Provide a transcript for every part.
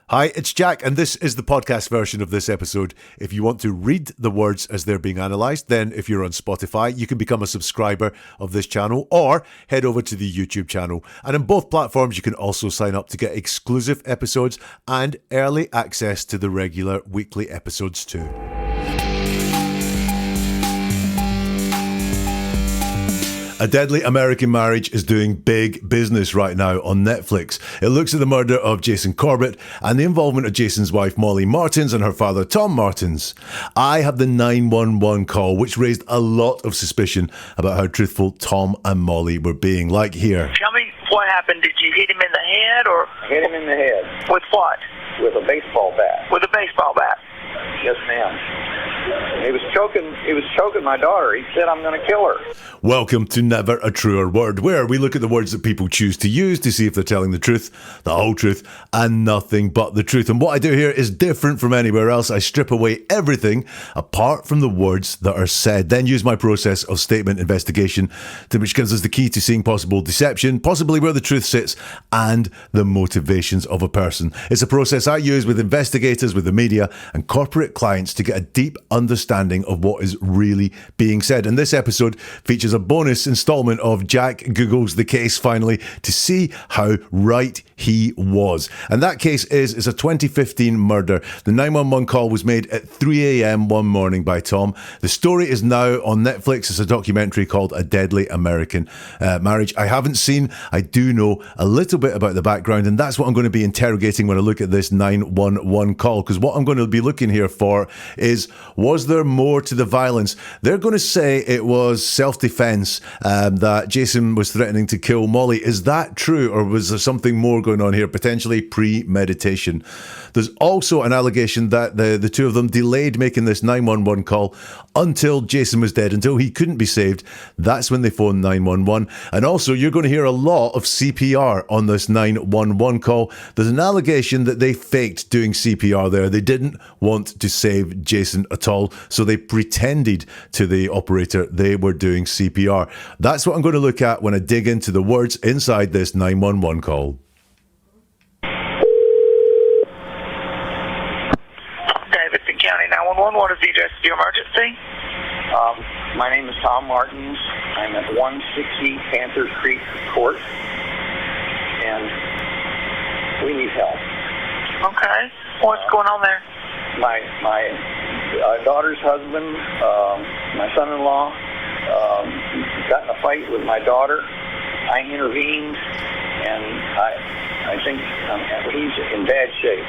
Hi, it's Jack, and this is the podcast version of this episode. If you want to read the words as they're being analysed, then if you're on Spotify, you can become a subscriber of this channel or head over to the YouTube channel. And on both platforms, you can also sign up to get exclusive episodes and early access to the regular weekly episodes too. A Deadly American Marriage is doing big business right now on Netflix. It looks at the murder of Jason Corbett and the involvement of Jason's wife Molly Martens and her father Tom Martens. I have the 911 call, which raised a lot of suspicion about how truthful Tom and Molly were being. Like here. Tell me what happened. Did you hit him in the head or? Hit him in the head. With what? With a baseball bat. With a baseball bat? Yes, ma'am. He was choking my daughter. He said, "I'm going to kill her." Welcome to Never a Truer Word, where we look at the words that people choose to use to see if they're telling the truth, the whole truth, and nothing but the truth. And what I do here is different from anywhere else. I strip away everything apart from the words that are said, then use my process of statement investigation, which gives us the key to seeing possible deception, possibly where the truth sits, and the motivations of a person. It's a process I use with investigators, with the media, and corporate clients to get a deep understanding of what is really being said. And this episode features a bonus installment of Jack Googles the case finally to see how right he was. And that case is a 2015 murder. The 911 call was made at 3 a.m. one morning by Tom. The story is now on Netflix. It's a documentary called A Deadly American Marriage. I haven't seen, I do know a little bit about the background, and that's what I'm going to be interrogating when I look at this 911 call, because what I'm going to be looking here for is, was there more to the violence? They're going to say it was self-defense, that Jason was threatening to kill Molly. Is that true, or was there something more going on here, potentially premeditation? There's also an allegation that the two of them delayed making this 911 call until Jason was dead, until he couldn't be saved. That's when they phoned 911. And also, you're going to hear a lot of CPR on this 911 call. There's an allegation that they faked doing CPR there. They didn't want to save Jason at all, so they pretended to the operator they were doing CPR. That's what I'm going to look at when I dig into the words inside this 911 call. Davidson County 911, what is the address of your emergency? My name is Tom Martens. I'm at 160 Panther Creek Court, and we need help. Okay. What's going on there? My daughter's husband, my son-in-law, got in a fight with my daughter. I intervened, and I think he's in bad shape.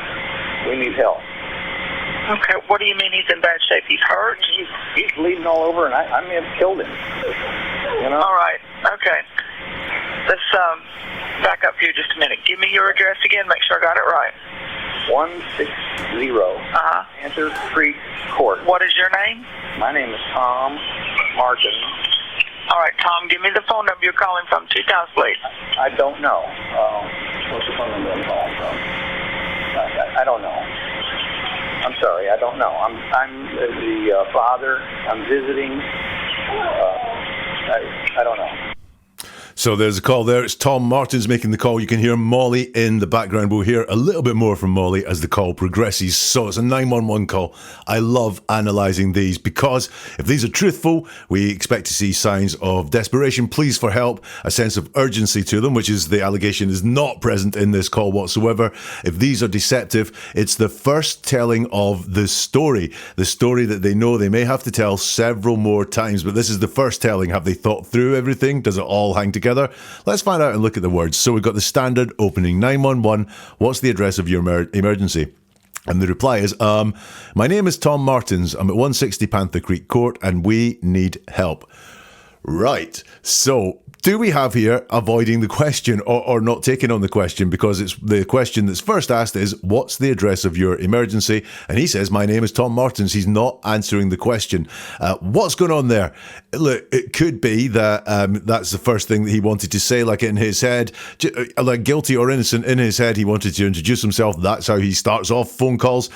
We need help. Okay, what do you mean he's in bad shape? He's hurt? He's bleeding all over, and I may have killed him. You know? All right, okay. Let's back up here just a minute. Give me your address again, make sure I got it right. 160 Panther Creek Court. What is your name? My name is Tom Martens. All right, Tom, give me the phone number you're calling from 2 times, please. I don't know. What's the phone number I'm calling from? I don't know. I'm sorry, I don't know. I'm the father. I'm visiting. I don't know. So there's a call there. It's Tom Martens making the call. You can hear Molly in the background. We'll hear a little bit more from Molly as the call progresses. So it's a 911 call. I love analysing these because if these are truthful, we expect to see signs of desperation, pleas for help, a sense of urgency to them, which is the allegation is not present in this call whatsoever. If these are deceptive, it's the first telling of the story that they know they may have to tell several more times, but this is the first telling. Have they thought through everything? Does it all hang together? Let's find out and look at the words. So we've got the standard opening, 911, what's the address of your emergency? And the reply is, my name is Tom Martens. I'm at 160 Panther Creek Court and we need help. Right, so do we have here avoiding the question or not taking on the question? Because it's the question that's first asked is, what's the address of your emergency? And he says, my name is Tom Martens. He's not answering the question. What's going on there? Look, it could be that that's the first thing that he wanted to say, like in his head, like guilty or innocent in his head. He wanted to introduce himself. That's how he starts off phone calls.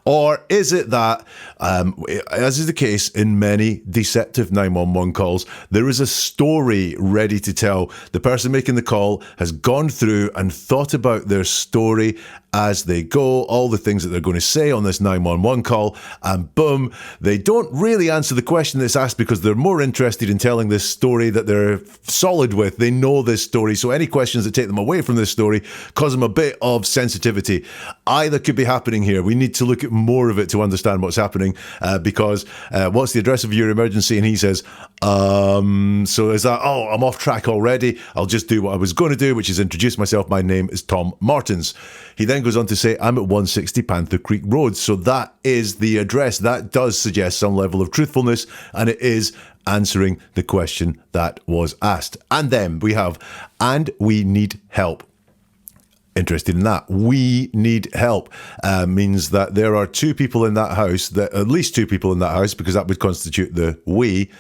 Or is it that, as is the case in many deceptive 911 calls, there is a story ready to tell. The person making the call has gone through and thought about their story as they go, all the things that they're going to say on this 911 call, and boom, they don't really answer the question that's asked because they're more interested in telling this story that they're solid with. They know this story, so any questions that take them away from this story cause them a bit of sensitivity. Either could be happening here. We need to look at more of it to understand what's happening, because what's the address of your emergency? And he says, so is that, oh, I'm off track already. I'll just do what I was going to do, which is introduce myself. My name is Tom Martens. He then goes on to say, I'm at 160 Panther Creek Road. So that is the address. That does suggest some level of truthfulness, and it is answering the question that was asked. And then we have, and we need help. Interested in that. We need help means that there are two people in that house, at least two people in that house, because that would constitute the we,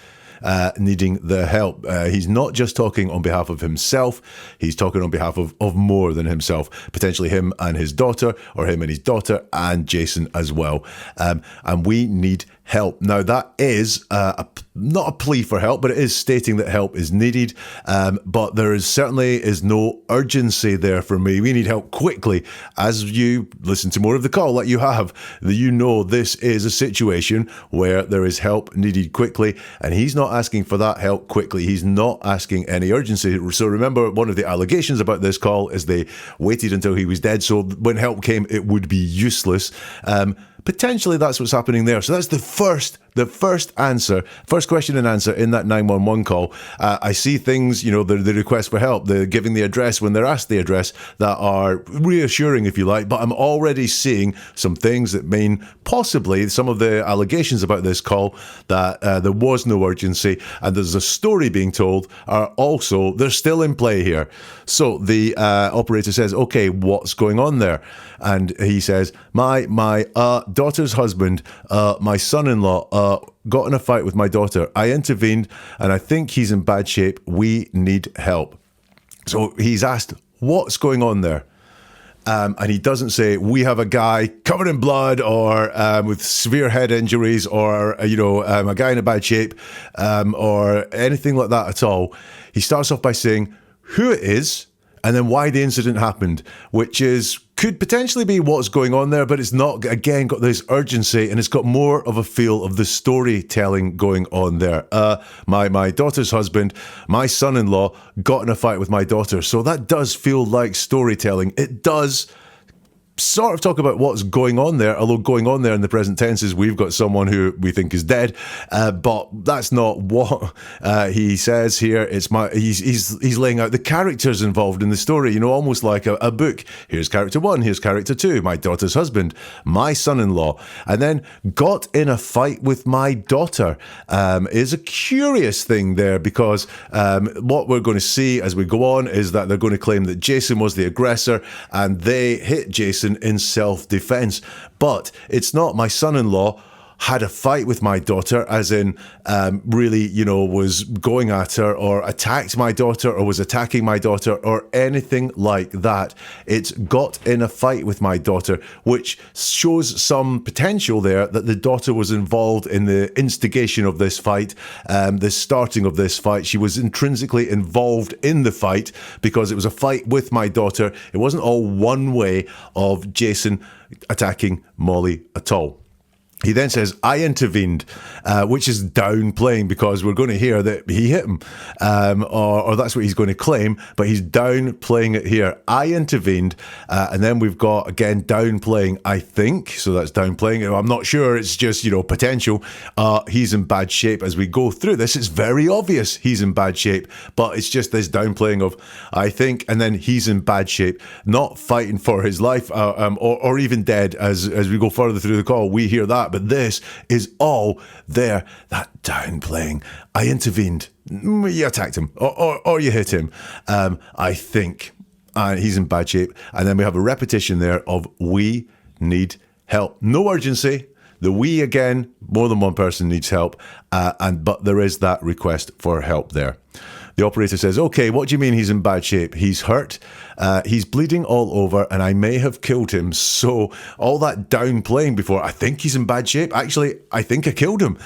needing the help. He's not just talking on behalf of himself, he's talking on behalf of more than himself, potentially him and his daughter, or him and his daughter and Jason as well. And we need help. Now, that is not a plea for help, but it is stating that help is needed. But there certainly is no urgency there for me. We need help quickly. As you listen to more of the call that you have, you know this is a situation where there is help needed quickly, and he's not asking for that help quickly. He's not asking any urgency. So remember, one of the allegations about this call is they waited until he was dead, so when help came, it would be useless. Potentially that's what's happening there. So that's the first question and answer in that 911 call. I see things, the request for help, the giving the address when they're asked the address, that are reassuring, if you like, but I'm already seeing some things that mean possibly some of the allegations about this call that there was no urgency and there's a story being told they're still in play here. So the operator says, okay, what's going on there? And he says, my daughter's husband, my son-in-law, got in a fight with my daughter. I intervened and I think he's in bad shape. We need help. So he's asked, what's going on there? And he doesn't say, we have a guy covered in blood or with severe head injuries or, a guy in a bad shape or anything like that at all. He starts off by saying who it is and then why the incident happened, which could potentially be what's going on there, but it's not, again, got this urgency, and it's got more of a feel of the storytelling going on there. My daughter's husband, my son-in-law, got in a fight with my daughter. So that does feel like storytelling. It does sort of talk about what's going on there, although going on there in the present tense is we've got someone who we think is dead, but that's not what he says here. It's he's laying out the characters involved in the story, almost like a book. Here's character 1, here's character 2, my daughter's husband, my son-in-law, and then got in a fight with my daughter is a curious thing there, because what we're going to see as we go on is that they're going to claim that Jason was the aggressor and they hit Jason in self-defense. But it's not my son-in-law had a fight with my daughter, as in really, was going at her or attacked my daughter or was attacking my daughter or anything like that. It's got in a fight with my daughter, which shows some potential there that the daughter was involved in the instigation of this fight, the starting of this fight. She was intrinsically involved in the fight because it was a fight with my daughter. It wasn't all one way of Jason attacking Molly at all. He then says, I intervened, which is downplaying, because we're going to hear that he hit him, or that's what he's going to claim, but he's downplaying it here. I intervened, and then we've got, again, downplaying, I think, so that's downplaying. I'm not sure, it's just, potential. He's in bad shape. As we go through this, it's very obvious he's in bad shape, but it's just this downplaying of, I think, and then he's in bad shape, not fighting for his life, or even dead. As we go further through the call, we hear that. But this is all there, that downplaying. I intervened. You attacked him, or you hit him. I think he's in bad shape. And then we have a repetition there of we need help. No urgency. The we again, more than one person needs help. But there is that request for help there. The operator says, okay, what do you mean he's in bad shape? He's hurt, he's bleeding all over, and I may have killed him. So all that downplaying before, I think he's in bad shape. Actually, I think I killed him.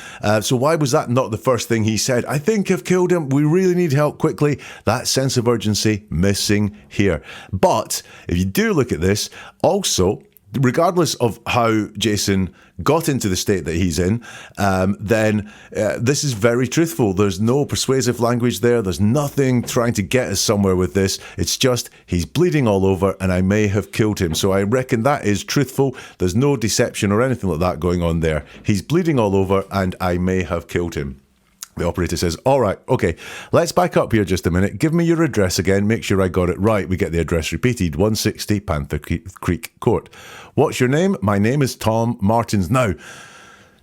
So why was that not the first thing he said? I think I've killed him. We really need help quickly. That sense of urgency missing here. But if you do look at this, also, regardless of how Jason got into the state that he's in, then this is very truthful. There's no persuasive language there. There's nothing trying to get us somewhere with this. It's just, he's bleeding all over and I may have killed him. So I reckon that is truthful. There's no deception or anything like that going on there. He's bleeding all over and I may have killed him. The operator says, all right, okay, let's back up here just a minute. Give me your address again. Make sure I got it right. We get the address repeated, 160 Panther Creek Court. What's your name? My name is Tom Martens. Now,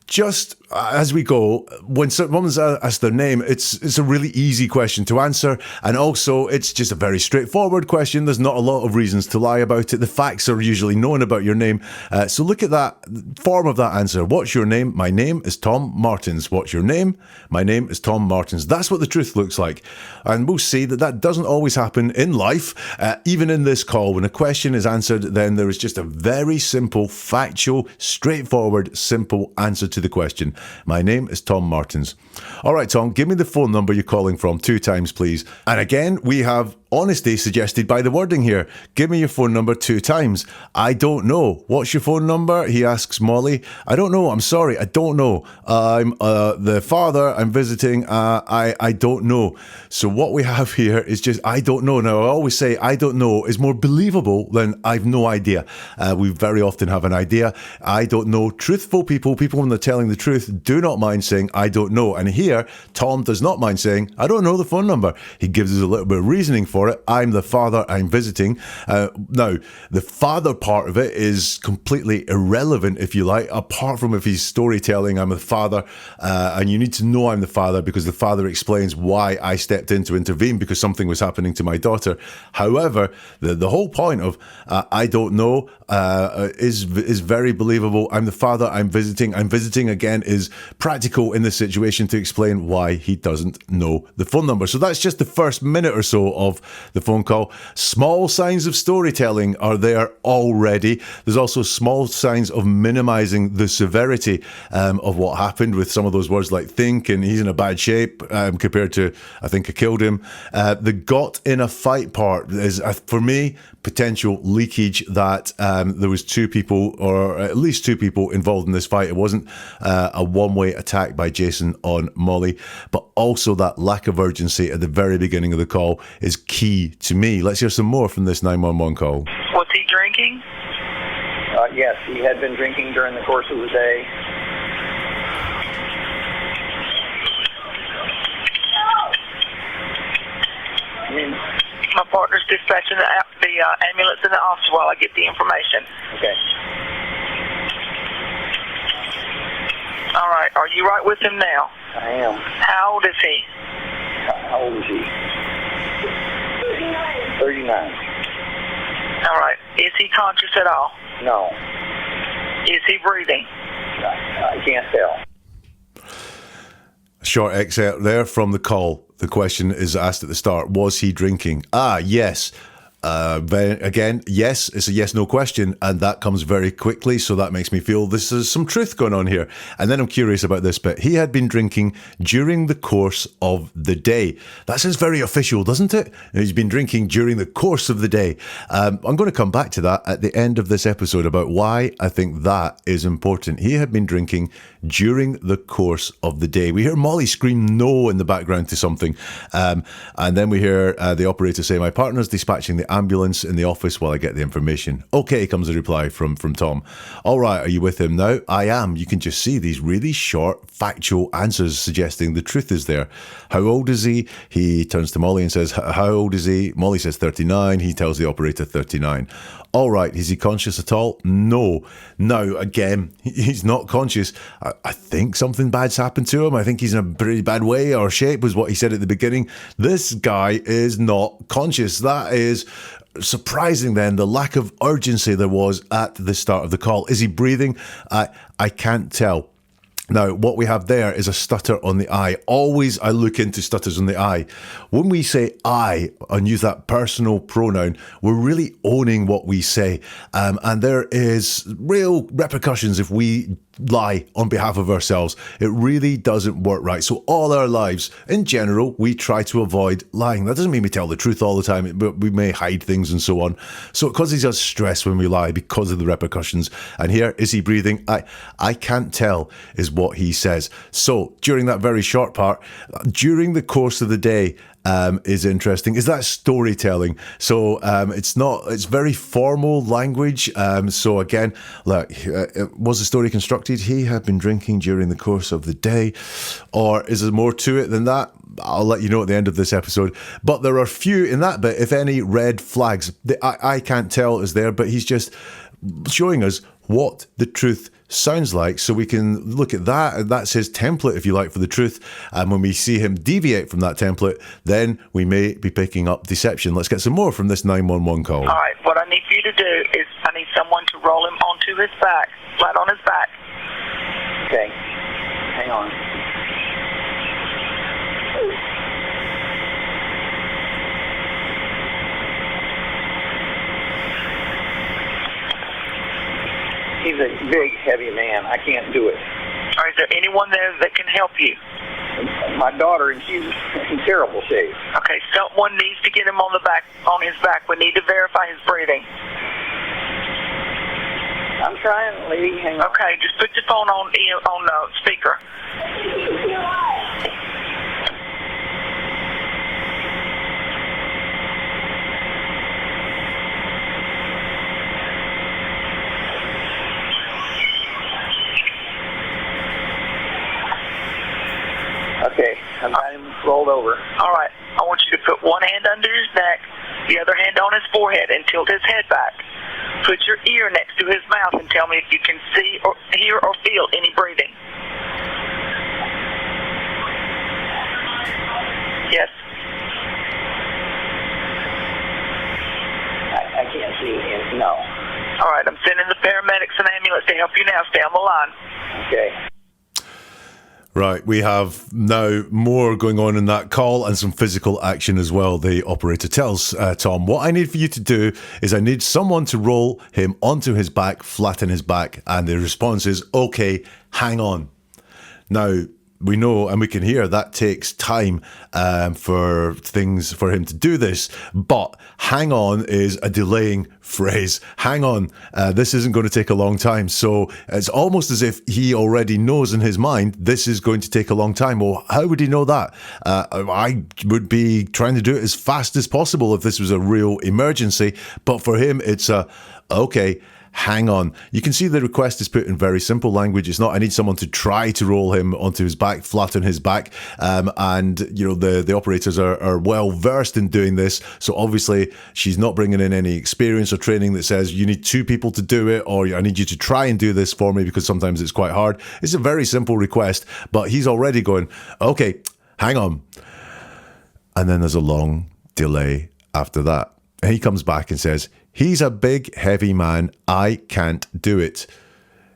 just as we go, when someone's asked their name, it's a really easy question to answer, and also it's just a very straightforward question. There's not a lot of reasons to lie about it. The facts are usually known about your name. So look at that form of that answer. What's your name? My name is Tom Martens. What's your name? My name is Tom Martens. That's what the truth looks like. And we'll see that that doesn't always happen in life. Even in this call, when a question is answered, then there is just a very simple, factual, straightforward, simple answer to the question. My name is Tom Martens. All right, Tom, give me the phone number you're calling from 2 times, please. And again, we have honesty suggested by the wording here. Give me your phone number 2 times. I don't know. What's your phone number? He asks Molly. I don't know. I'm sorry. I don't know. I'm the father. I'm visiting. I don't know. So what we have here is just, I don't know. Now, I always say I don't know is more believable than I've no idea. We very often have an idea. I don't know. Truthful people when they're telling the truth, do not mind saying, I don't know. And here, Tom does not mind saying, I don't know the phone number. He gives us a little bit of reasoning for it. I'm the father, I'm visiting. Now, the father part of it is completely irrelevant, if you like, apart from if he's storytelling, I'm the father, and you need to know I'm the father because the father explains why I stepped in to intervene because something was happening to my daughter. However, the whole point of I don't know is very believable. I'm the father, I'm visiting. I'm visiting again is practical in this situation to explain why he doesn't know the phone number. So that's just the first minute or so of the phone call. Small signs of storytelling are there already. There's also small signs of minimizing the severity of what happened with some of those words like think and he's in a bad shape compared to I think I killed him. The got in a fight part is, for me, potential leakage that there was 2 people or at least 2 people involved in this fight. It wasn't a one-way attack by Jason on Molly, but also that lack of urgency at the very beginning of the call is key to me. Let's hear some more from this 911 call. Was he drinking? Yes, he had been drinking during the course of the day. My partner's dispatching the ambulance in the office while I get the information. Okay. All right. Are you right with him now? I am. How old is he? How old is he? 39. All right. Is he conscious at all? No. Is he breathing? I can't tell. Short excerpt there from the call. The question is asked at the start, was he drinking? Yes. Again, yes, it's a yes-no question, and that comes very quickly, so that makes me feel this is some truth going on here. And then I'm curious about this bit. He had been drinking during the course of the day. That sounds very official, doesn't it? He's been drinking during the course of the day. I'm going to come back to that at the end of this episode about why I think that is important. He had been drinking during the course of the day. We hear Molly scream no in the background to something, and then we hear the operator say, my partner's dispatching the ambulance in the office while I get the information. Okay, comes a reply from Tom. All right, are you with him now? I am. You can just see these really short, factual answers suggesting the truth is there. How old is he? He turns to Molly and says, how old is he? Molly says 39. He tells the operator 39. All right, is he conscious at all? No. Now, again, he's not conscious. I think something bad's happened to him. I think he's in a pretty bad way or shape, was what he said at the beginning. This guy is not conscious. That is surprising then, the lack of urgency there was at the start of the call. Is he breathing? I can't tell. Now, what we have there is a stutter on the I. Always I look into stutters on the I. When we say I and use that personal pronoun, we're really owning what we say. And there is real repercussions if we lie on behalf of ourselves. It really doesn't work right. So all our lives, in general, we try to avoid lying. That doesn't mean we tell the truth all the time, but we may hide things and so on. So it causes us stress when we lie because of the repercussions. And here, is he breathing? I can't tell is what he says. So during that very short part, during the course of the day, is interesting. Is that storytelling? So it's very formal language. So again, look, was the story constructed? He had been drinking during the course of the day, or is there more to it than that? I'll let you know at the end of this episode. But there are few in that bit, if any, red flags. I can't tell is there, but he's just showing us what the truth sounds like, so we can look at that, and that's his template, if you like, for the truth. And when we see him deviate from that template, then we may be picking up deception. Let's get some more from this 911 call. All right, what I need for you to do is I need someone to roll him onto his back, flat on his back. Okay. Hang on. He's a big, heavy man. I can't do it. All right, is there anyone there that can help you? My daughter, and she's in terrible shape. Okay, someone needs to get him on his back. We need to verify his breathing. I'm trying, lady. Hang on. Okay, just put your phone on speaker. Okay, I've got him rolled over. All right, I want you to put one hand under his neck, the other hand on his forehead, and tilt his head back. Put your ear next to his mouth and tell me if you can see or hear or feel any breathing. Yes? I can't see him. No. All right, I'm sending the paramedics and ambulance to help you now. Stay on the line. Okay. Right, we have now more going on in that call and some physical action as well. The operator tells Tom, what I need for you to do is I need someone to roll him onto his back, flatten his back. And the response is, okay, hang on. Now, we know and we can hear that takes time for him to do this, but hang on is a delaying phrase. Hang on, this isn't going to take a long time. So it's almost as if he already knows in his mind this is going to take a long time. Well, how would he know that? I would be trying to do it as fast as possible if this was a real emergency, but for him it's okay, hang on. You can see the request is put in very simple language. It's not, I need someone to try to roll him onto his back, flatten his back. And, you know, the operators are well versed in doing this. So obviously she's not bringing in any experience or training that says you need two people to do it, or I need you to try and do this for me because sometimes it's quite hard. It's a very simple request, but he's already going, okay, hang on. And then there's a long delay after that. And he comes back and says, he's a big, heavy man. I can't do it.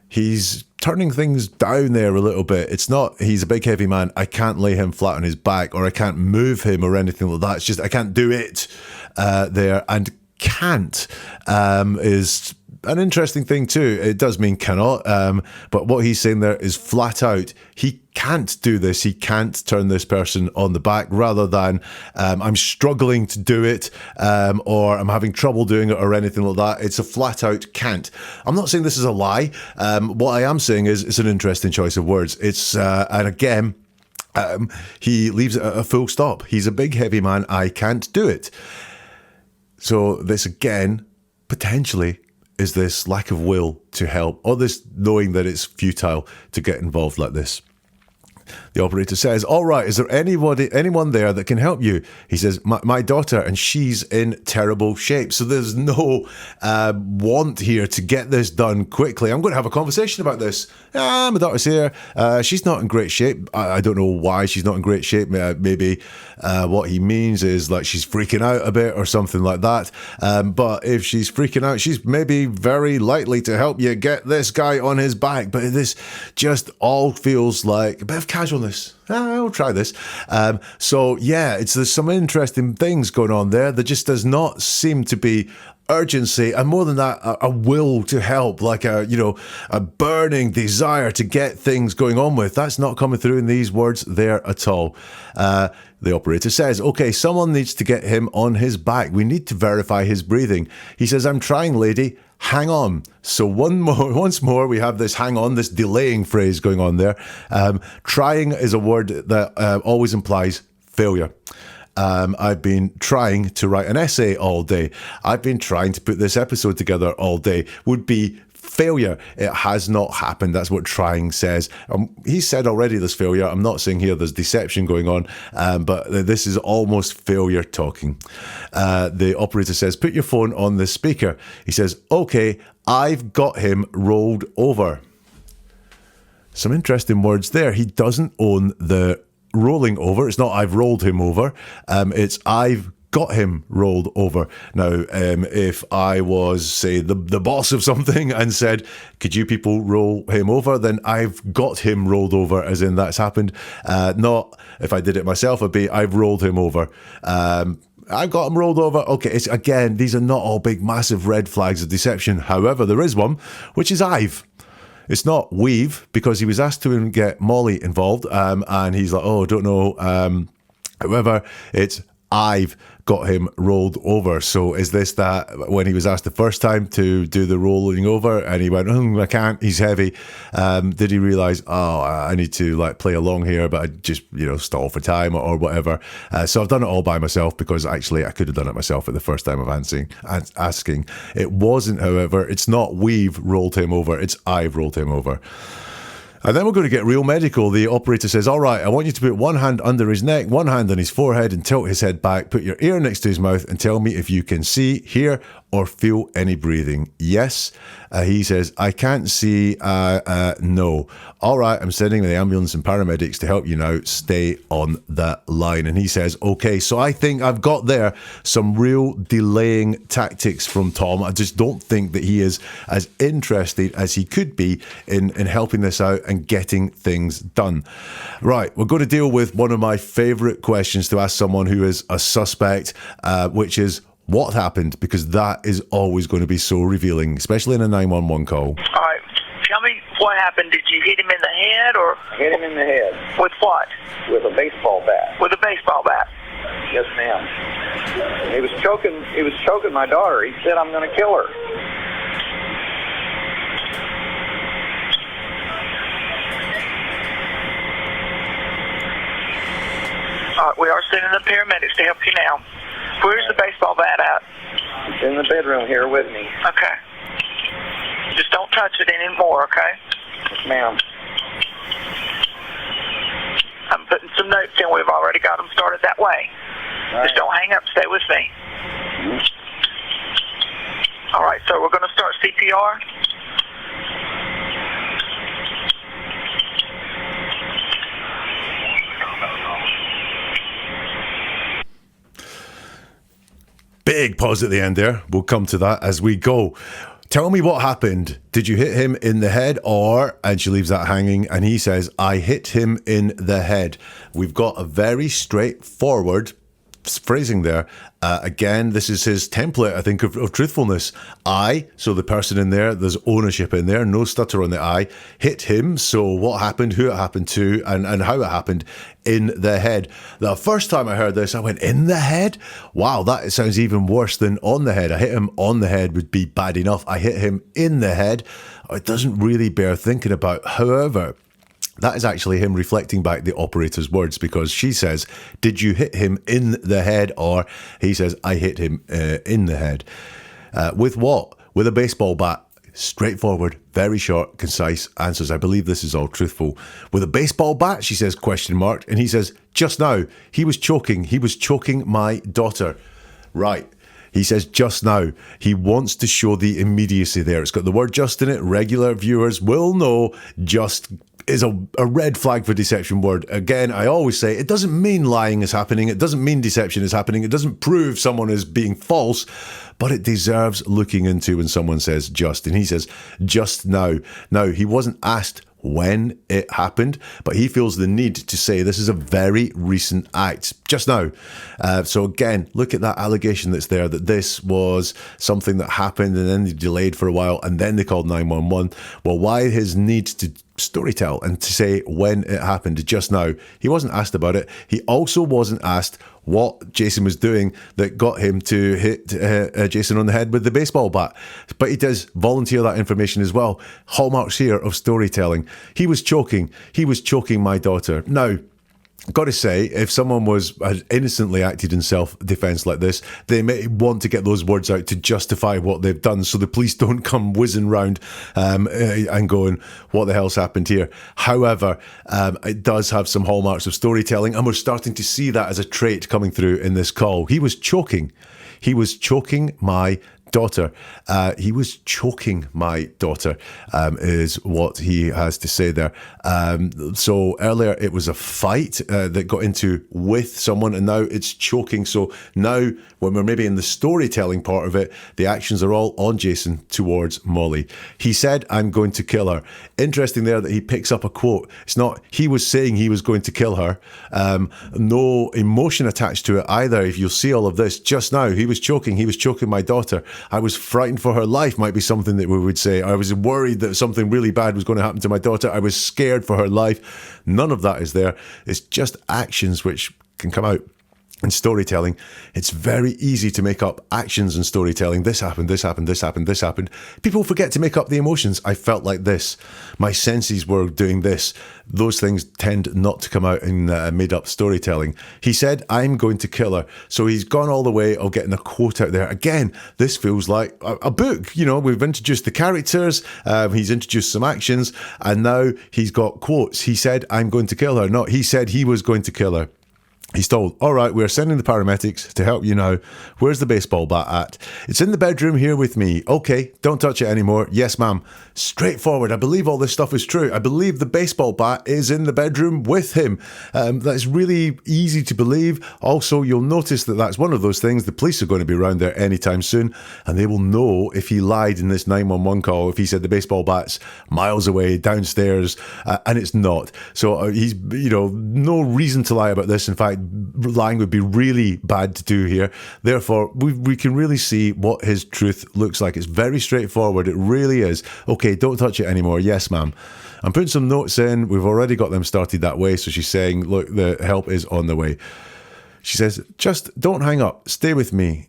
He's turning things down there a little bit. It's not, he's a big, heavy man. I can't lay him flat on his back, or I can't move him or anything like that. It's just, I can't do it there. And can't is an interesting thing too. It does mean cannot, but what he's saying there is flat out, he can't do this. He can't turn this person on the back, rather than I'm struggling to do it, or I'm having trouble doing it, or anything like that. It's a flat out can't. I'm not saying this is a lie. What I am saying is it's an interesting choice of words. It's and again, he leaves it at a full stop. He's a big, heavy man. I can't do it. So this again, potentially, is this lack of will to help, or this knowing that it's futile to get involved like this. The operator says, all right, is there anyone there that can help you? He says, my daughter, and she's in terrible shape. So there's no want here to get this done quickly. I'm going to have a conversation about this. My daughter's here. She's not in great shape. I don't know why she's not in great shape. Maybe what he means is like she's freaking out a bit or something like that. But if she's freaking out, she's maybe very likely to help you get this guy on his back. But this just all feels like a bit of casualness. I'll try this. So yeah, there's some interesting things going on there. There just does not seem to be urgency, and more than that, a will to help, like a burning desire to get things going on with. That's not coming through in these words there at all. The operator says, okay, someone needs to get him on his back. We need to verify his breathing. He says, I'm trying, lady. Hang on. So once more, we have this hang on, this delaying phrase going on there. Trying is a word that always implies failure. I've been trying to write an essay all day. I've been trying to put this episode together all day. Would be failure. It has not happened. That's what trying says. He said already there's failure. I'm not saying here there's deception going on, but this is almost failure talking. The operator says, put your phone on the speaker. He says, okay, I've got him rolled over. Some interesting words there. He doesn't own the rolling over. It's not I've rolled him over. It's I've got him rolled over. Now, if I was, say, the boss of something and said, could you people roll him over? Then I've got him rolled over, as in that's happened. Not if I did it myself, it'd be I've rolled him over. I've got him rolled over. Okay, again, these are not all big, massive red flags of deception. However, there is one, which is I've. It's not we've, because he was asked to get Molly involved, and he's like, oh, don't know. However, it's I've got him rolled over. So is this that when he was asked the first time to do the rolling over and he went, I can't, he's heavy. Did he realize, I need to play along here, but I just, stall for time or whatever. So I've done it all by myself, because actually I could have done it myself at the first time of asking. It wasn't, however, it's not we've rolled him over, it's I've rolled him over. And then we're going to get real medical. The operator says, all right, I want you to put one hand under his neck, one hand on his forehead, and tilt his head back. Put your ear next to his mouth and tell me if you can see, hear, or feel any breathing. Yes. He says, I can't see. No. All right, I'm sending the ambulance and paramedics to help you now. Stay on that line. And he says, okay, so I think I've got there some real delaying tactics from Tom. I just don't think that he is as interested as he could be in helping this out and getting things done. Right, we're going to deal with one of my favourite questions to ask someone who is a suspect, which is, what happened? Because that is always going to be so revealing, especially in a 911 call. All right. Tell me what happened. Did you hit him in the head or? Hit him in the head. With what? With a baseball bat. With a baseball bat. Yes, ma'am. He was choking my daughter. He said, I'm going to kill her. All right, we are sending the paramedics to help you now. Where's the baseball bat at? It's in the bedroom here with me. Okay. Just don't touch it anymore, okay? Yes, ma'am. I'm putting some notes in. We've already got them started that way. Right. Just don't hang up. Stay with me. Mm-hmm. All right, so we're going to start CPR. Big pause at the end there. We'll come to that as we go. Tell me what happened. Did you hit him in the head or, and she leaves that hanging, and he says, I hit him in the head. We've got a very straightforward phrasing there. Again, this is his template, I think, of truthfulness. I, so the person in there, there's ownership in there, no stutter on the I. Hit him, so what happened, who it happened to, and how it happened, in the head. The first time I heard this, I went, in the head? Wow, that sounds even worse than on the head. I hit him on the head would be bad enough. I hit him in the head. It doesn't really bear thinking about. However, that is actually him reflecting back the operator's words, because she says, did you hit him in the head? Or he says, I hit him in the head. With what? With a baseball bat. straightforward, very short, concise answers. I believe this is all truthful. With a baseball bat, she says, question mark. And he says, just now, he was choking my daughter. Right. He says just now. He wants to show the immediacy there. It's got the word just in it. Regular viewers will know just is a red flag for deception word. Again, I always say it doesn't mean lying is happening. It doesn't mean deception is happening. It doesn't prove someone is being false, but it deserves looking into when someone says just. And he says just now. Now, he wasn't asked when it happened, but he feels the need to say this is a very recent act, just now. So again, look at that allegation that's there, that this was something that happened and then they delayed for a while and then they called 911. Well, why his need to storytell and to say when it happened just now? He wasn't asked about it. He also wasn't asked what Jason was doing that got him to hit Jason on the head with the baseball bat. But he does volunteer that information as well. Hallmarks here of storytelling. He was choking my daughter. Now, got to say, if someone had innocently acted in self-defense like this, they may want to get those words out to justify what they've done, so the police don't come whizzing round and going, what the hell's happened here? However, it does have some hallmarks of storytelling, and we're starting to see that as a trait coming through in this call. He was choking my daughter. He was choking my daughter, is what he has to say there. So earlier it was a fight that got into with someone, and now it's choking. So now when we're maybe in the storytelling part of it, the actions are all on Jason towards Molly. He said, I'm going to kill her. Interesting there that he picks up a quote. It's not he was saying he was going to kill her. No emotion attached to it either. If you'll see all of this, just now, he was choking my daughter. I was frightened for her life, might be something that we would say. I was worried that something really bad was going to happen to my daughter. I was scared for her life. None of that is there. It's just actions which can come out. In storytelling, it's very easy to make up actions in storytelling. This happened, this happened, this happened, this happened. People forget to make up the emotions. I felt like this. My senses were doing this. Those things tend not to come out in made up storytelling. He said, I'm going to kill her. So he's gone all the way of getting a quote out there. Again, this feels like a book. You know, we've introduced the characters. He's introduced some actions, and now he's got quotes. He said, I'm going to kill her. No, he said he was going to kill her. He's told, all right, we're sending the paramedics to help you now. Where's the baseball bat at? It's in the bedroom here with me. Okay, don't touch it anymore. Yes, ma'am. Straightforward. I believe all this stuff is true. I believe the baseball bat is in the bedroom with him. That's really easy to believe. Also, you'll notice that that's one of those things. The police are going to be around there anytime soon, and they will know if he lied in this 911 call, if he said the baseball bat's miles away, downstairs, and it's not. So he's, no reason to lie about this. In fact, lying would be really bad to do here. Therefore, we can really see what his truth looks like. It's very straightforward. It really is. Okay, don't touch it anymore. Yes, ma'am. I'm putting some notes in. We've already got them started that way. So she's saying, look, the help is on the way. She says, just don't hang up. Stay with me.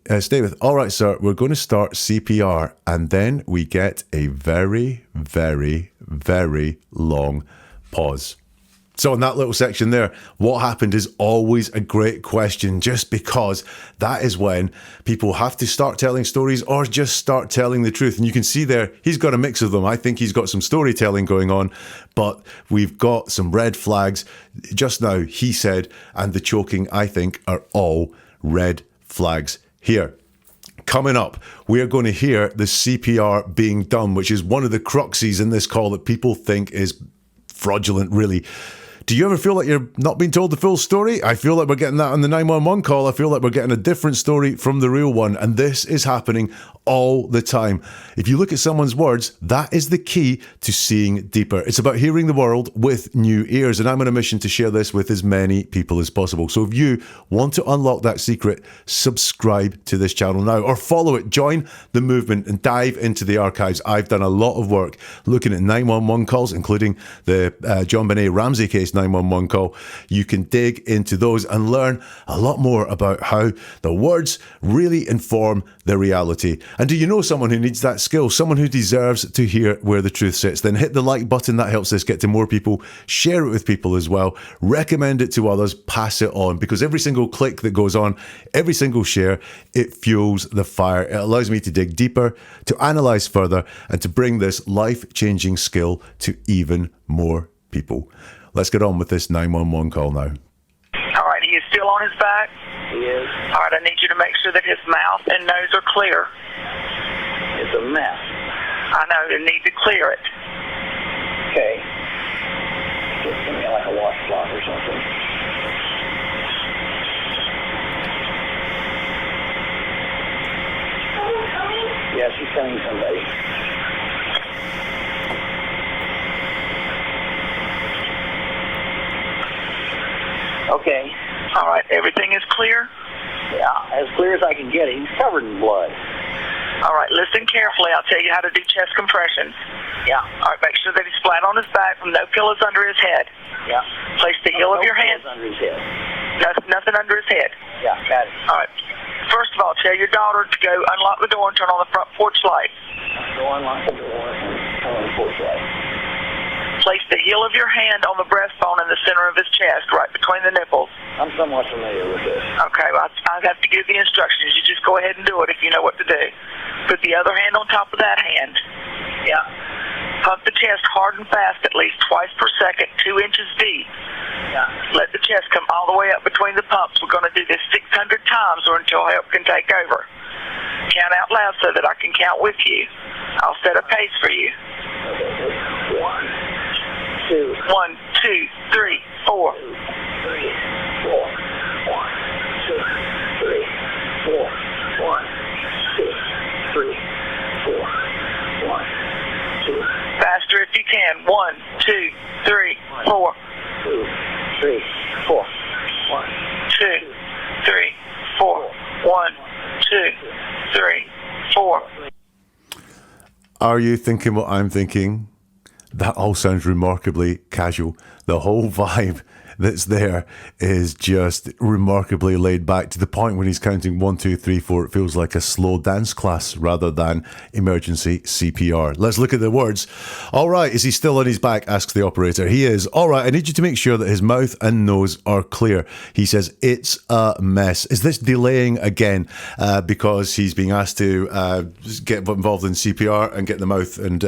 All right, sir, we're going to start CPR. And then we get a very, very, very long pause. So in that little section there, what happened is always a great question, just because that is when people have to start telling stories or just start telling the truth. And you can see there, he's got a mix of them. I think he's got some storytelling going on, but we've got some red flags. Just now, he said, and the choking, I think, are all red flags here. Coming up, we're going to hear the CPR being done, which is one of the cruxes in this call that people think is fraudulent, really. Do you ever feel like you're not being told the full story? I feel like we're getting that on the 911 call. I feel like we're getting a different story from the real one. And this is happening all the time. If you look at someone's words, that is the key to seeing deeper. It's about hearing the world with new ears. And I'm on a mission to share this with as many people as possible. So if you want to unlock that secret, subscribe to this channel now or follow it. Join the movement and dive into the archives. I've done a lot of work looking at 911 calls, including the John Benet Ramsey case Molly's 911 call, you can dig into those and learn a lot more about how the words really inform the reality. And do you know someone who needs that skill, someone who deserves to hear where the truth sits? Then hit the like button. That helps us get to more people. Share it with people as well. Recommend it to others. Pass it on, because every single click that goes on, every single share, it fuels the fire. It allows me to dig deeper, to analyze further, and to bring this life-changing skill to even more people. Let's get on with this 911 call now. All right, he is still on his back? He is. All right, I need you to make sure that his mouth and nose are clear. It's a mess. I know, you need to clear it. Okay. Just give me like a washcloth or something. Yeah, she's sending somebody. Okay. All right, everything is clear? Yeah, as clear as I can get it. He's covered in blood. All right, listen carefully. I'll tell you how to do chest compressions. Yeah. All right, make sure that he's flat on his back with no pillows under his head. Yeah. Place the heel of your hand. Under his head. Nothing under his head. Yeah, got it. All right. First of all, tell your daughter to go unlock the door and turn on the front porch light. Go unlock the door and turn on the porch light. Place the heel of your hand on the breastbone in the center of his chest, right between the nipples. I'm somewhat familiar with this. Okay, well, I have to give the instructions. You just go ahead and do it if you know what to do. Put the other hand on top of that hand. Yeah. Pump the chest hard and fast, at least twice per second, 2 inches deep. Yeah. Let the chest come all the way up between the pumps. We're going to do this 600 times or until help can take over. Count out loud so that I can count with you. I'll set a pace for you. Okay. 1, 2. 1, 2, 3, 4. 2, 3, 4. 1, 2, 3, 4. 1, 2, 3, 4. 1, 2. Faster if you can. 1, 2, 3, 4. 2, 3, 4. 1, 2, 3, 4. 1, 2, 3, 4. Are you thinking what I'm thinking? That all sounds remarkably casual. The whole vibe that's there is just remarkably laid back, to the point when he's counting 1, 2, 3, 4, it feels like a slow dance class rather than emergency CPR. Let's look at the words. All right, is he still on his back? Asks the operator. He is. All right, I need you to make sure that his mouth and nose are clear. He says, it's a mess. Is this delaying again because he's being asked to get involved in CPR and get the mouth and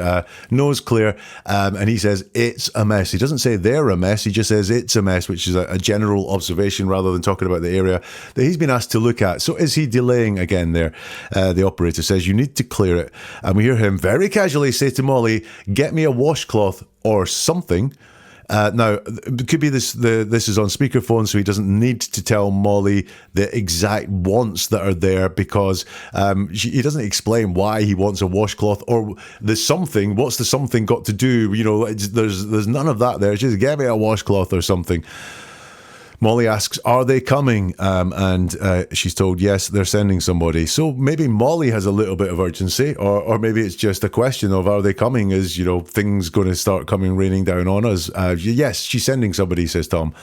nose clear? And he says, it's a mess. He doesn't say they're a mess. He just says it's a mess, which is a general observation rather than talking about the area that he's been asked to look at. So is he delaying again there? The operator says, you need to clear it. And we hear him very casually say to Molly, get me a washcloth or something. Now, it could be this is on speakerphone, so he doesn't need to tell Molly the exact wants that are there, because he doesn't explain why he wants a washcloth or the something. What's the something got to do? You know, there's none of that there. It's just, get me a washcloth or something. Molly asks, are they coming? And she's told, yes, they're sending somebody. So maybe Molly has a little bit of urgency, or maybe it's just a question of, are they coming? Is, you know, things going to start raining down on us? Yes, she's sending somebody, says Tom.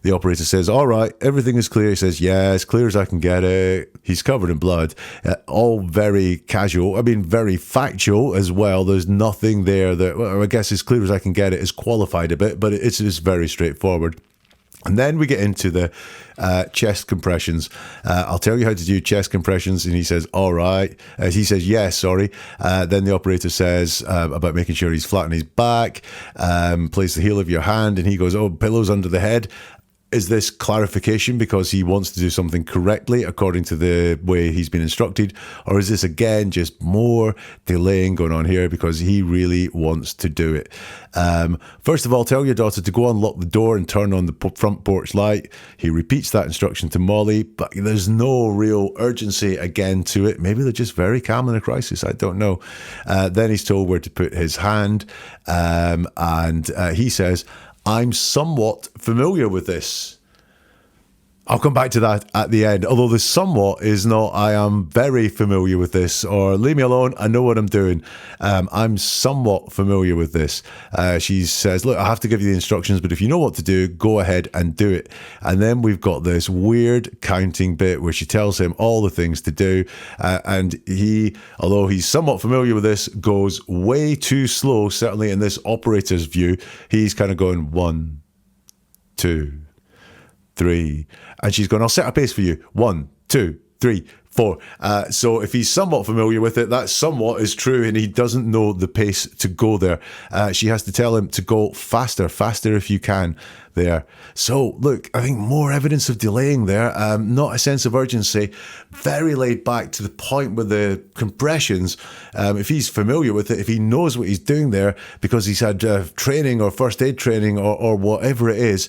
The operator says, all right, everything is clear. He says, yeah, as clear as I can get it. He's covered in blood. All very casual. I mean, very factual as well. There's nothing there that, well, I guess as clear as I can get it is qualified a bit, but it's very straightforward. And then we get into the chest compressions. I'll tell you how to do chest compressions. And he says, all right. He says, yes, sorry. Then the operator says about making sure he's flat on his back. Place the heel of your hand. And he goes, oh, pillows under the head. Is this clarification because he wants to do something correctly according to the way he's been instructed? Or is this, again, just more delaying going on here because he really wants to do it? First of all, tell your daughter to go unlock the door and turn on the front porch light. He repeats that instruction to Molly, but there's no real urgency again to it. Maybe they're just very calm in a crisis. I don't know. Then he's told where to put his hand. And he says, I'm somewhat familiar with this. I'll come back to that at the end, although the somewhat is not, I am very familiar with this, or leave me alone, I know what I'm doing. I'm somewhat familiar with this. She says, look, I have to give you the instructions, but if you know what to do, go ahead and do it. And then we've got this weird counting bit where she tells him all the things to do. And he, although he's somewhat familiar with this, goes way too slow, certainly in this operator's view. He's kind of going 1, 2, 3, and she's going, I'll set a pace for you. 1, 2, 3, 4. So if he's somewhat familiar with it, that somewhat is true, and he doesn't know the pace to go there. She has to tell him to go faster if you can there. So look, I think more evidence of delaying there, not a sense of urgency, very laid back to the point with the compressions. If he's familiar with it, if he knows what he's doing there because he's had training or first aid training or whatever it is,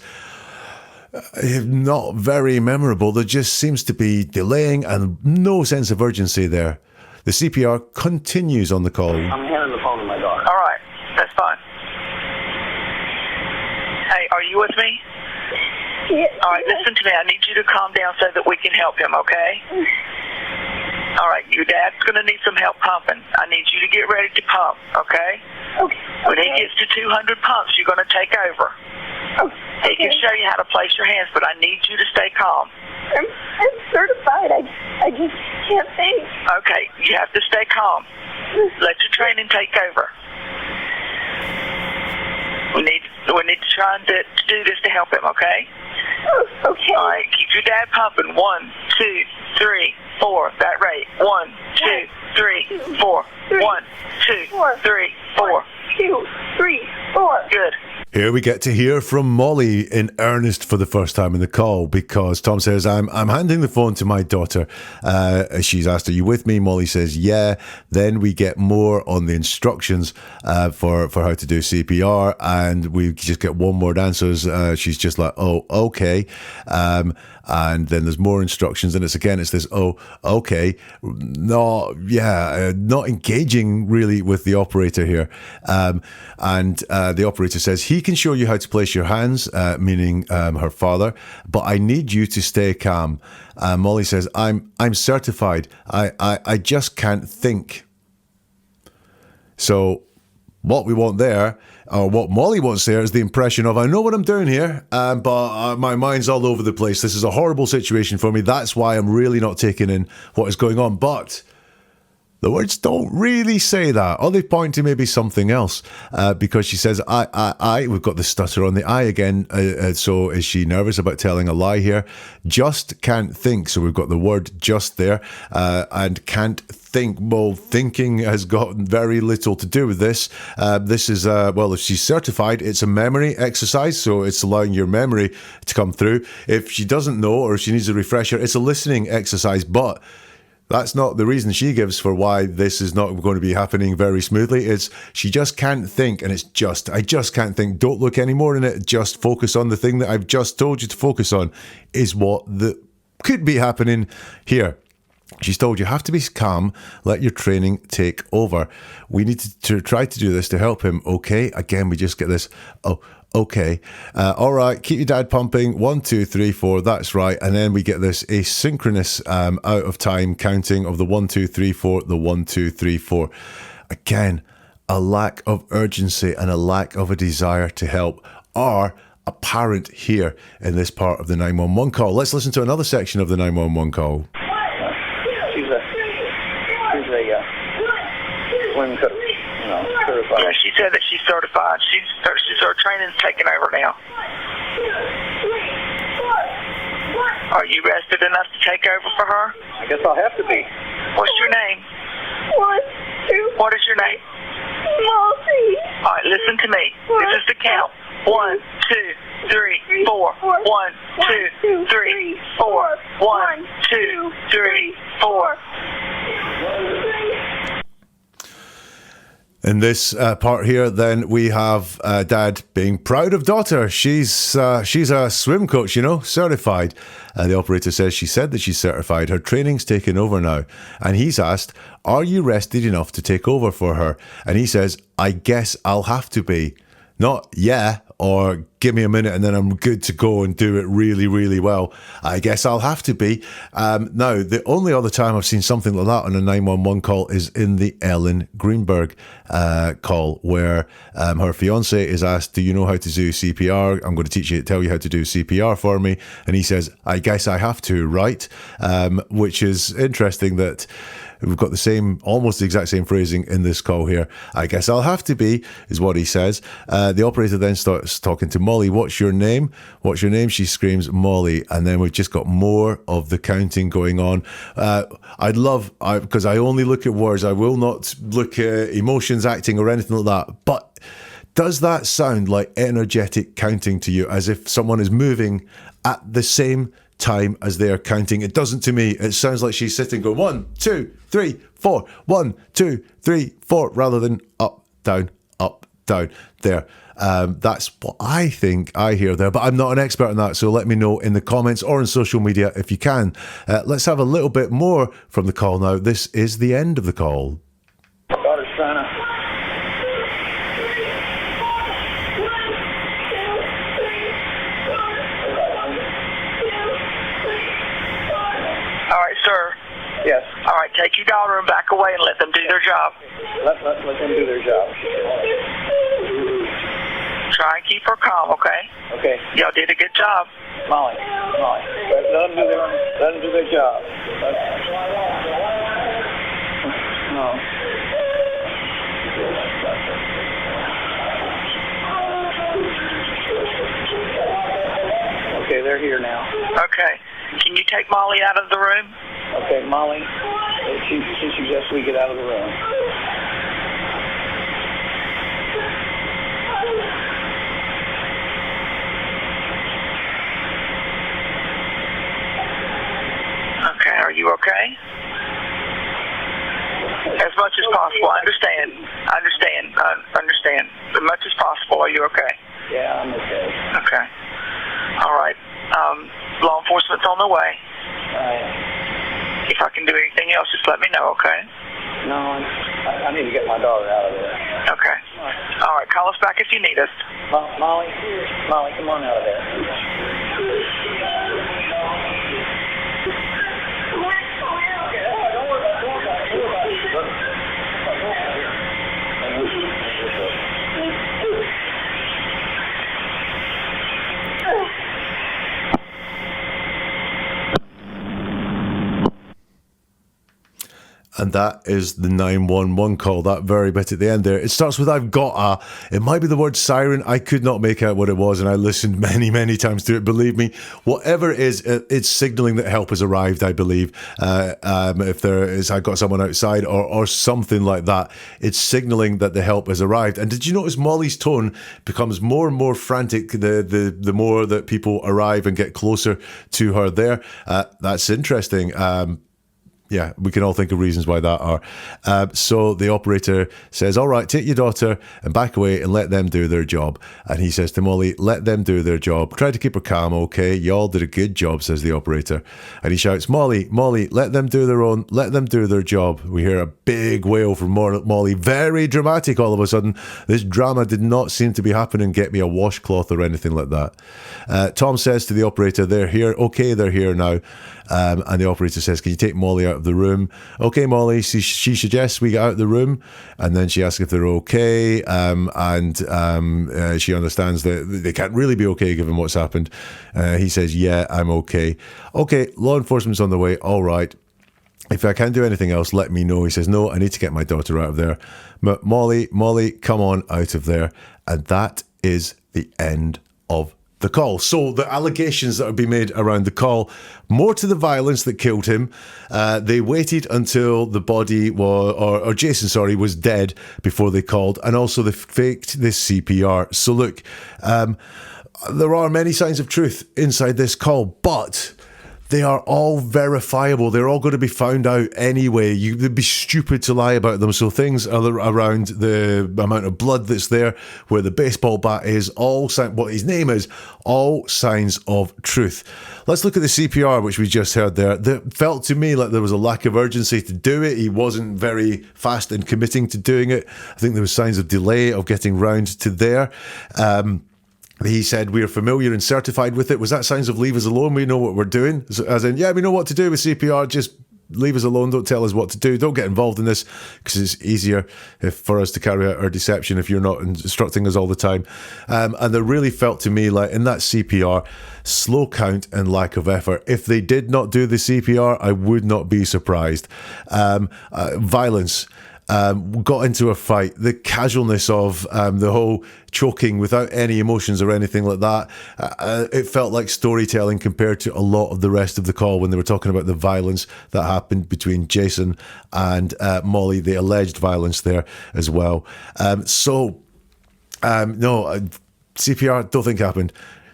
not very memorable. There just seems to be delaying and no sense of urgency there. The CPR continues on the call. I'm handing the phone to my daughter. All right, that's fine. Hey, are you with me? Yeah. All right, listen to me. I need you to calm down so that we can help him, okay? All right, your dad's going to need some help pumping. I need you to get ready to pump, okay? Okay. When he gets to 200 pumps, you're going to take over. Okay. He can show you how to place your hands, but I need you to stay calm. I'm certified. I just can't think. Okay, you have to stay calm. Let your training take over. We need to try and do this to help him, okay? Oh, okay. All right, keep your dad pumping. 1, 2, 3, 4. That rate. 1, 2, 3, 4. 1, 2, 3, 4. 1, 2, 3, 4. Good. Here we get to hear from Molly in earnest for the first time in the call, because Tom says, I'm handing the phone to my daughter. She's asked, are you with me? Molly says, yeah. Then we get more on the instructions for how to do CPR, and we just get one word answers. She's just like, oh, okay. And then there's more instructions, and it's this, oh, okay. Not engaging really with the operator here. And the operator says, he can show you how to place your hands, meaning her father, but I need you to stay calm. Molly says, I'm certified. I just can't think. So what we want there, or what Molly wants there, is the impression of, I know what I'm doing here, but my mind's all over the place. This is a horrible situation for me. That's why I'm really not taking in what is going on. But the words don't really say that, or they point to maybe something else, because she says, we've got the stutter on the I again, so is she nervous about telling a lie here? Just can't think, so we've got the word just there, and can't think. Well, thinking has got very little to do with this. This is, if she's certified, it's a memory exercise, so it's allowing your memory to come through. If she doesn't know, or if she needs a refresher, it's a listening exercise, but that's not the reason she gives for why this is not going to be happening very smoothly. It's she just can't think, and I just can't think. Don't look any more in it. Just focus on the thing that I've just told you to focus on, is what could be happening here. She's told you have to be calm, let your training take over. We need to try to do this to help him, okay? Again, we just get this, oh, okay. All right, keep your dad pumping. 1, 2, 3, 4, that's right. And then we get this asynchronous out of time counting of the 1, 2, 3, 4, the 1, 2, 3, 4. Again, a lack of urgency and a lack of a desire to help are apparent here in this part of the 911 call. Let's listen to another section of the 911 call. Swim cook, certified. Yeah, she said that she's certified. Her training's taking over now. Are you rested enough to take over for her? I guess I'll have to be. What's your name? 1, 2. What is your name? Molly. All right, listen to me. This is the count. 1, 2, 3, 4. 1, 2, 3, 4. 1, 2, 3, 4. In this part here, then, we have Dad being proud of daughter. She's a swim coach, certified. The operator says she said that she's certified. Her training's taken over now. And he's asked, are you rested enough to take over for her? And he says, I guess I'll have to be. Not, yeah, or give me a minute and then I'm good to go and do it really, really well. I guess I'll have to be. Now, the only other time I've seen something like that on a 911 call is in the Ellen Greenberg call, where her fiance is asked, do you know how to do CPR? I'm going to tell you how to do CPR for me. And he says, I guess I have to, right? Which is interesting that we've got almost the exact same phrasing in this call here. I guess I'll have to be, is what he says. The operator then starts talking to Molly. What's your name? What's your name? She screams, Molly. And then we've just got more of the counting going on. Because I only look at words. I will not look at emotions, acting, or anything like that. But does that sound like energetic counting to you, as if someone is moving at the same time as they're counting? It doesn't to me. It sounds like she's sitting going 1, 2, 3, 4, 1, 2, 3, 4, rather than up, down, there. That's what I think I hear there, but I'm not an expert on that, so let me know in the comments or on social media if you can. Let's have a little bit more from the call now. This is the end of the call. Daughter's trying to... All right, sir. Yes. All right, take your daughter and back away and let them do their job. Let them do their job. Try and keep her calm, okay? Okay. Y'all did a good job. Molly. Let them do their job. No. Okay, they're here now. Okay. Can you take Molly out of the room? Okay, Molly, she suggests we get out of the room. Okay, are you okay? As much as possible. I understand. As much as possible. Are you okay? Yeah, I'm okay. Okay. All right. Law enforcement's on the way. If I can do anything else, just let me know, okay? No, I need to get my daughter out of there. Okay. All right, call us back if you need us. Molly, come on out of there. And that is the 911 call, that very bit at the end there. It starts with I've got a. It might be the word siren. I could not make out what it was, and I listened many, many times to it. Believe me, whatever it is, it's signaling that help has arrived, I believe. If there is, I got someone outside or something like that, it's signaling that the help has arrived. And did you notice Molly's tone becomes more and more frantic the more that people arrive and get closer to her there? That's interesting. Yeah, we can all think of reasons why that are. So the operator says, all right, take your daughter and back away and let them do their job. And he says to Molly, let them do their job. Try to keep her calm, okay? Y'all did a good job, says the operator. And he shouts, Molly, let them do their job. We hear a big wail from Molly. Very dramatic all of a sudden. This drama did not seem to be happening. Get me a washcloth or anything like that. Tom says to the operator, they're here. Okay, they're here now. And the operator says, can you take Molly out of the room? Okay, Molly. She suggests we get out of the room, and then she asks if they're okay, and she understands that they can't really be okay given what's happened. He says, yeah, I'm okay. Okay, law enforcement's on the way. All right. If I can't do anything else, let me know. He says, no, I need to get my daughter out of there. Molly, come on out of there. And that is the end of the call. So the allegations that have been made around the call, more to the violence that killed him. They waited until the body was, or Jason, was dead before they called, and also they faked this CPR. So look, there are many signs of truth inside this call, but they are all verifiable. They're all going to be found out anyway. You'd be stupid to lie about them. So things around the amount of blood that's there, where the baseball bat is, what his name is, all signs of truth. Let's look at the CPR, which we just heard there. That felt to me like there was a lack of urgency to do it. He wasn't very fast in committing to doing it. I think there was signs of delay of getting round to there. He said, we are familiar and certified with it. Was that signs of leave us alone? We know what we're doing. So, as in, yeah, we know what to do with CPR. Just leave us alone. Don't tell us what to do. Don't get involved in this, because it's easier for us to carry out our deception if you're not instructing us all the time. And it really felt to me like in that CPR, slow count and lack of effort. If they did not do the CPR, I would not be surprised. Violence. Got into a fight, the casualness of the whole choking without any emotions or anything like that. It felt like storytelling compared to a lot of the rest of the call when they were talking about the violence that happened between Jason and Molly, the alleged violence there as well. No, CPR don't think happened.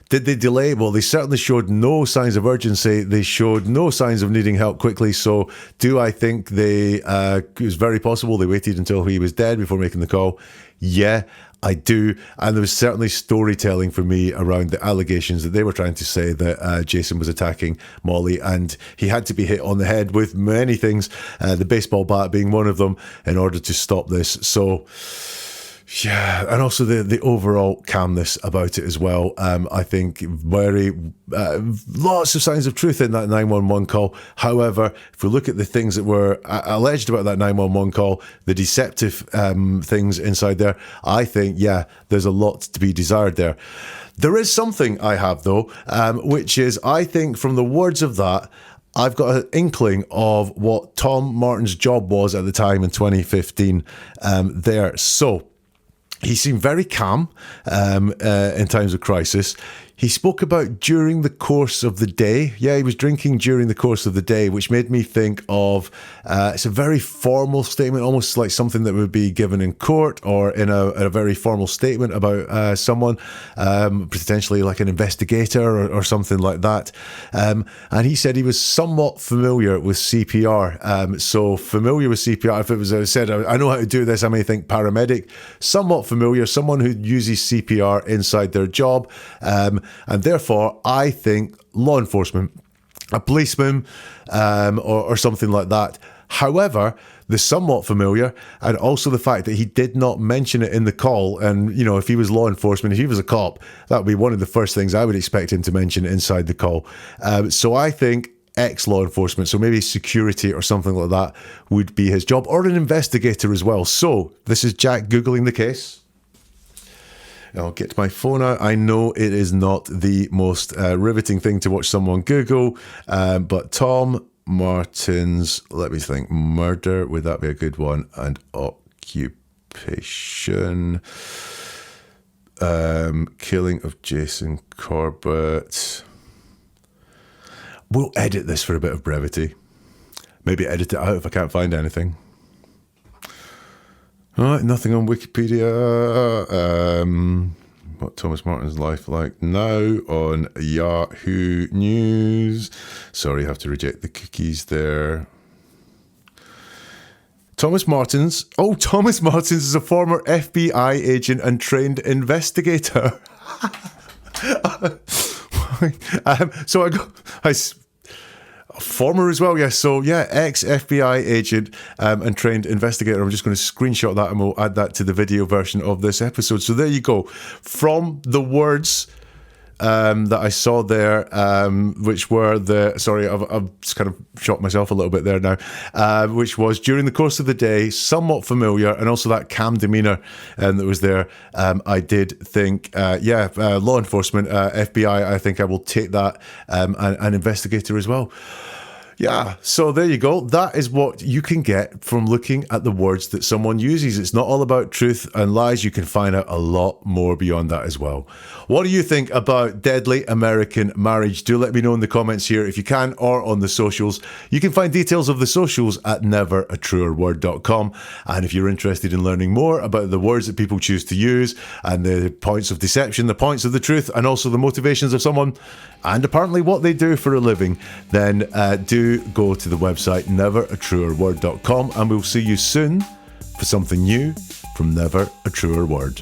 Did they delay? Well, they certainly showed no signs of urgency. They showed no signs of needing help quickly. So do I think it was very possible they waited until he was dead before making the call? Yeah, I do. And there was certainly storytelling for me around the allegations that they were trying to say that Jason was attacking Molly, and he had to be hit on the head with many things, the baseball bat being one of them, in order to stop this. So yeah, and also the overall calmness about it as well. I think very lots of signs of truth in that 911 call. However, if we look at the things that were alleged about that 911 call, the deceptive things inside there, I think, yeah, there's a lot to be desired there. There is something I have, though, which is, I think from the words of that, I've got an inkling of what Tom Martin's job was at the time in 2015 there. So he seemed very calm in times of crisis. He spoke about during the course of the day. Yeah, he was drinking during the course of the day, which made me think of, it's a very formal statement, almost like something that would be given in court or in a very formal statement about someone, potentially like an investigator or something like that. And he said he was somewhat familiar with CPR. So familiar with CPR, if it was said, I know how to do this, I may think paramedic, somewhat familiar, someone who uses CPR inside their job. And therefore, I think law enforcement, a policeman or something like that. However, the somewhat familiar, and also the fact that he did not mention it in the call. And, you know, if he was law enforcement, if he was a cop, that would be one of the first things I would expect him to mention inside the call. So I think ex-law enforcement, so maybe security or something like that would be his job, or an investigator as well. So this is Jack Googling the case. I'll get my phone out. I know it is not the most riveting thing to watch someone Google, but Tom Martens, let me think, murder, would that be a good one? And occupation, killing of Jason Corbett. We'll edit this for a bit of brevity. Maybe edit it out if I can't find anything. All right, nothing on Wikipedia. What Thomas Martin's life like now on Yahoo News. Sorry, I have to reject the cookies there. Thomas Martens. Oh, Thomas Martens is a former FBI agent and trained investigator. So former as well, yes. So yeah, ex-FBI agent and trained investigator. I'm just going to screenshot that and we'll add that to the video version of this episode. So there you go. From the words that I saw there, which were I've just kind of shot myself a little bit there now, which was during the course of the day, somewhat familiar, and also that calm demeanour that was there. I did think, law enforcement, FBI, I think I will take that, and investigator as well. Yeah, so there you go. That is what you can get from looking at the words that someone uses. It's not all about truth and lies. You can find out a lot more beyond that as well. What do you think about deadly American marriage? Do let me know in the comments here if you can, or on the socials. You can find details of the socials at neveratruerword.com. And if you're interested in learning more about the words that people choose to use and the points of deception, the points of the truth, and also the motivations of someone, and apparently what they do for a living, then do go to the website neveratruerword.com, and we'll see you soon for something new from Never a Truer Word.